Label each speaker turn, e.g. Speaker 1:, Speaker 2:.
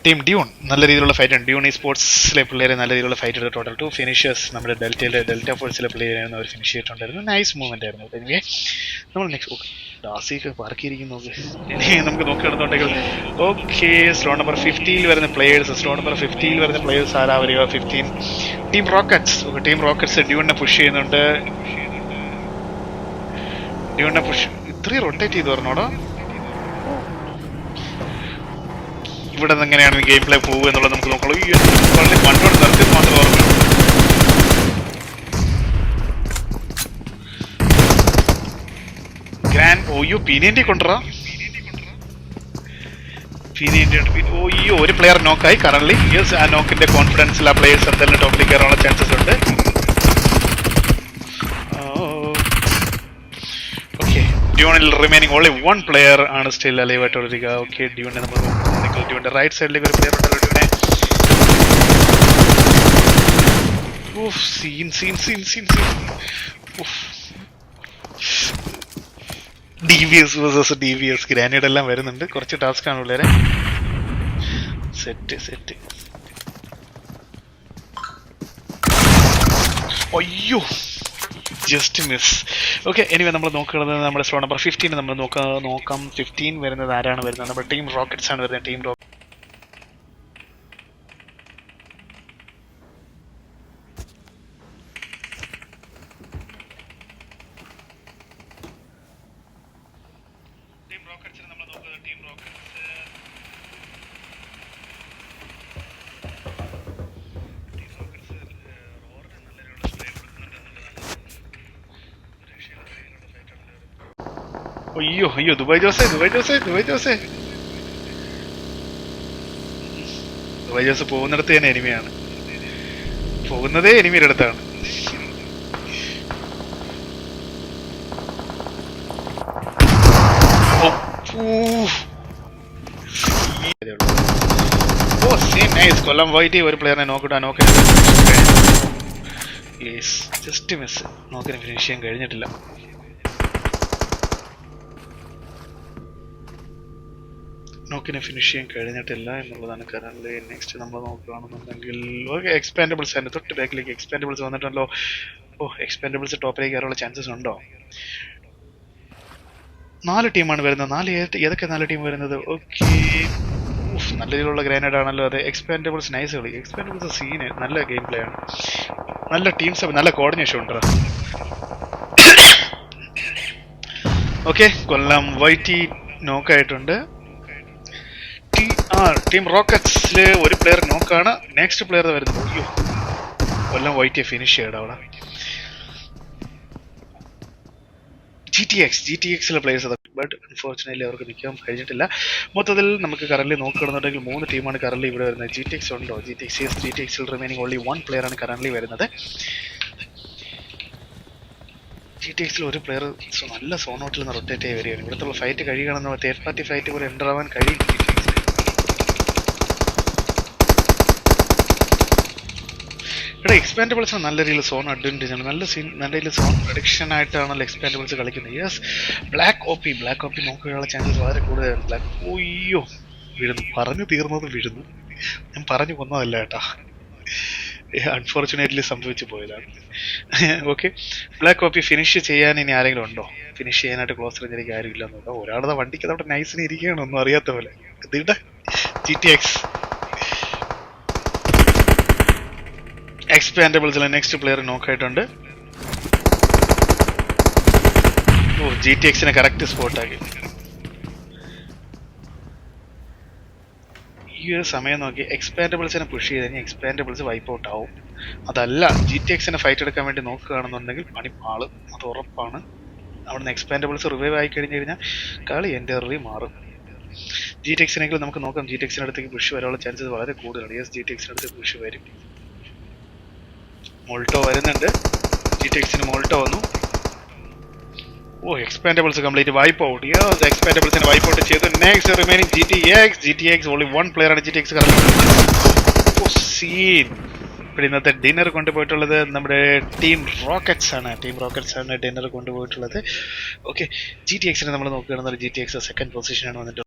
Speaker 1: Team Dune നല്ല രീതിയിലുള്ള fight ഉണ്ട്. ഡ്യൂൺ ഈ സ്പോർട്സിലെ പിള്ളേരെ നല്ല രീതിയിലുള്ള ഫൈറ്റ് എടുത്ത് ടോട്ടൽ 2 ഫിനിഷേഴ്സ് നമ്മുടെ ഡെൽറ്റ ഫോഴ്സിലെ പ്ലെയറായിരുന്നു അവർ ഫിനിഷ് ചെയ്തിട്ടുണ്ടായിരുന്നു. നൈസ് മൂവ്മെന്റ് ആയിരുന്നു. എനിവേ നമ്മൾ നെക്സ്റ്റ് ഡാസിയൊക്കെ പാർക്കിയിരിക്കുന്നു. ഇനി നമുക്ക് നോക്കിയെടുത്തുണ്ടെങ്കിൽ ഓക്കെ സ്ലോ നമ്പർ 50 വരുന്ന പ്ലേയേഴ്സ് ആരാ വരിക? 15 ടീം റോക്കറ്റ്സ്. ടീം റോക്കറ്റ്സ് ഡ്യൂണിനെ പുഷ് ചെയ്യുന്നുണ്ട്. ഡ്യൂണിനെ പുഷ് ഇത്രയും റൊട്ടേറ്റ് ചെയ്ത് പറഞ്ഞോടോ. ഇവിടെ നിന്ന് എങ്ങനെയാണ് ഗെയിം പ്ലേ പോകുക എന്നുള്ളത് നമുക്ക് നോക്കണം. ഈ വളരെ കണ്ടോട് നിർത്തി മാത്രം ഓർമ്മ. പീനിയൻ്റെ കൊണ്ടുവരാ. ഒരു പ്ലെയർ നോക്കായി കറന്റ്. യെസ്, ആ നോക്കിന്റെ കോൺഫിഡൻസിൽ ആ പ്ലേയേഴ്സ് എന്തായാലും ടോപ്പിലേക്ക് കയറാനുള്ള ചാൻസസ് ഉണ്ട്. ഡ്യൂണിൽ റിമൈനിങ് ഓൺലി 1 പ്ലെയർ ആണ് സ്റ്റിൽ അലൈവ് ആയിട്ട് വരിക. ഓക്കെ, ഡ്യൂണിനെ നമ്മൾ നോക്കുന്നുണ്ടെങ്കിൽ ഡ്യൂണിന്റെ റൈറ്റ് സൈഡിലേക്ക് ഒരു പ്ലെയർ ഉണ്ടല്ലോ. DVS ഗ്രാനേഡ് എല്ലാം വരുന്നുണ്ട്. കുറച്ച് ടാസ്ക് ആണ് പിള്ളേരെ. സെറ്റ് അയ്യോ, ജസ്റ്റ് മിസ്. ഓക്കെ, എനിവേ നമ്മൾ നോക്കുന്നത് നമ്മുടെ സ്ലോ നമ്പർ 15 നമ്മൾ നോക്കാം. 15 വരുന്നത് ആരാണ് വരുന്നത്? നമ്മുടെ ടീം റോക്കറ്റ്സ് ആണ് വരുന്നത്. ടീം റോക്കറ്റ് നമ്മൾ നോക്കുന്നത്. ടീം റോക്കറ്റ്സ് അയ്യോ ദുബായ് ജോസ് പോകുന്നിടത്ത് തന്നെ എനിമിയാണ്. പോകുന്നതേ എനിമിയുടെ അടുത്താണ്. കൊല്ലം വൈറ്റ് ഒരു പ്ലെയറിനെ നോക്കിട്ട് ജസ്റ്റ് മിസ്. നോക്കിന് ഫിനിഷ് ചെയ്യാൻ കഴിഞ്ഞിട്ടില്ല. എന്നുള്ളതാണ് കറന്റ്. നെക്സ്റ്റ് നമ്മൾ നോക്കുകയാണെന്നുണ്ടെങ്കിൽ എക്സ്പാൻഡബിൾസ് ആണ്. തൊട്ട് ബാക്കിലേക്ക് എക്സ്പാൻഡബിൾസ് വന്നിട്ടുണ്ടല്ലോ. എക്സ്പാൻഡബിൾസ് ടോപ്പിലേക്ക് കയറാനുള്ള ചാൻസസ് ഉണ്ടോ? 4 ടീമാണ് വരുന്നത്. ഏതൊക്കെ 4 ടീം വരുന്നത്? ഓക്കെ, നല്ല രീതിയിലുള്ള ഗ്രാനേഡ് ആണല്ലോ അത്. എക്സ്പാൻഡബിൾസ് നൈസ് കളി. എക്സ്പാൻഡബിൾസ് സീന് നല്ല ഗെയിം പ്ലേ ആണ്. നല്ല ടീംസ്, നല്ല കോർഡിനേഷൻ ഉണ്ട്. ഓക്കെ, കൊല്ലം വൈറ്റി നോക്കായിട്ടുണ്ട്. ടീം റോക്കറ്റ്സില് ഒരു പ്ലെയർ നോക്കാണ്. നെക്സ്റ്റ് പ്ലെയർ വരുന്നത്. അയ്യോ, കൊല്ലം വൈറ്റിയെ ഫിനിഷ് ചെയ്യണം അവിടെ. GTXിലെ പ്ലേയേഴ്സ് അതൊക്കെ, ബട്ട് അൺഫോർച്ചുനേറ്റ്ലി അവർക്ക് നിൽക്കാൻ കഴിഞ്ഞിട്ടില്ല. മൊത്തത്തിൽ നമുക്ക് കറന്റ് നോക്കുകയാണെന്നുണ്ടെങ്കിൽ 3 ടീമാണ് കറന്റ് ഇവിടെ വരുന്നത്. GTX ഉണ്ടോ? GTXിൽ റിമൈനിങ് ഓൺലി 1 പ്ലെയർ ആണ് കറന്റ് വരുന്നത്. GTXിൽ ഒരു പ്ലെയർ നല്ല സോണോട്ടിൽ നിന്ന് റൊട്ടേറ്റ് ആയി വരികയാണ്. ഇവിടുത്തെ ഫൈറ്റ് കഴിയുകയാണെന്ന് തേർഡ് പാർട്ടി ഫൈറ്റ് പോലെ എൻ്റർ ആവാൻ കഴിയും. ഇവിടെ എക്സ്പാൻഡബിൾസ് നല്ല രീതിയിൽ സോൺ അഡ്വാൻറ്റേജ് ആണ്. നല്ല രീതിയിൽ സോൺ പ്രൊഡിക്ഷൻ ആയിട്ടാണല്ലോ എക്സ്പാൻഡബിൾസ് കളിക്കുന്നത്. യെസ്, ബ്ലാക്ക് ഓപ്പി നോക്കാനുള്ള ചാൻസസ് വളരെ കൂടുതലാണ്. വീഴുന്നു. പറഞ്ഞു തീർന്നത് വീഴുന്നു. ഞാൻ പറഞ്ഞു കൊന്നതല്ല കേട്ടാ, അൺഫോർച്ചുനേറ്റ്ലി സംഭവിച്ചു പോയതാണ്. ഓക്കെ, ബ്ലാക്ക് കോപ്പി ഫിനിഷ് ചെയ്യാൻ ഇനി ആരെങ്കിലും ഉണ്ടോ? ഫിനിഷ് ചെയ്യാനായിട്ട് ക്ലോസ് റേഞ്ചിലേക്ക് ആരും ഇല്ലെന്നുണ്ടോ? ഒരാളുടെ വണ്ടിക്ക് അവിടെ നൈസിന് ഇരിക്കുകയാണ്, ഒന്നും അറിയാത്ത പോലെ. ഇതിടെ GTX എക്സ്പാൻഡബിൾസിലെ നെക്സ്റ്റ് പ്ലെയർ നോക്കായിട്ടുണ്ട്. GTXനെ കറക്റ്റ് സ്പോട്ടാക്കി. ഈ ഒരു സമയം നോക്കി എക്സ്പാൻഡബിൾസിനെ പുഷ് ചെയ്ത് കഴിഞ്ഞാൽ എക്സ്പാൻഡബിൾസ് വൈപ്പ് ഔട്ട് ആവും. അതല്ല, GTXനെ ഫൈറ്റ് എടുക്കാൻ വേണ്ടി നോക്കുകയാണെന്നുണ്ടെങ്കിൽ പണിപ്പാള്, അത് ഉറപ്പാണ്. അവിടുന്ന് എക്സ്പാൻഡബിൾസ് റിവൈവ് ആയി കഴിഞ്ഞ് കഴിഞ്ഞാൽ കളി എൻ്റർലി മാറും. GTXനെങ്കിലും നമുക്ക് നോക്കാം. GTXനടുത്തേക്ക് പുഷ് വരാനുള്ള ചാൻസസ് വളരെ കൂടുതലാണ്. യെസ്, GTXനടുത്തേക്ക് പുഷ് വരും. മോൾട്ടോ വരുന്നുണ്ട്. GTXന് മോൾട്ടോ വന്നു. Expendables complete wipe out. Yes, എക്സ്പാൻഡബിൾസിനെ വൈപ്പ് ഔട്ട് ചെയ്തു. Next remaining GTX only 1 player ആണ്. GTX scene. ഇപ്പോൾ ഇന്നത്തെ ഡിന്നർ കൊണ്ടുപോയിട്ടുള്ളത് നമ്മുടെ ടീം റോക്കറ്റ്സ് ആണ് ഡിന്നർ കൊണ്ടുപോയിട്ടുള്ളത്. ഓക്കെ, GTXനെ നമ്മൾ നോക്കുകയാണെന്നാൽ GTX സെക്കൻഡ് പൊസിഷനാണ് വന്നിട്ട്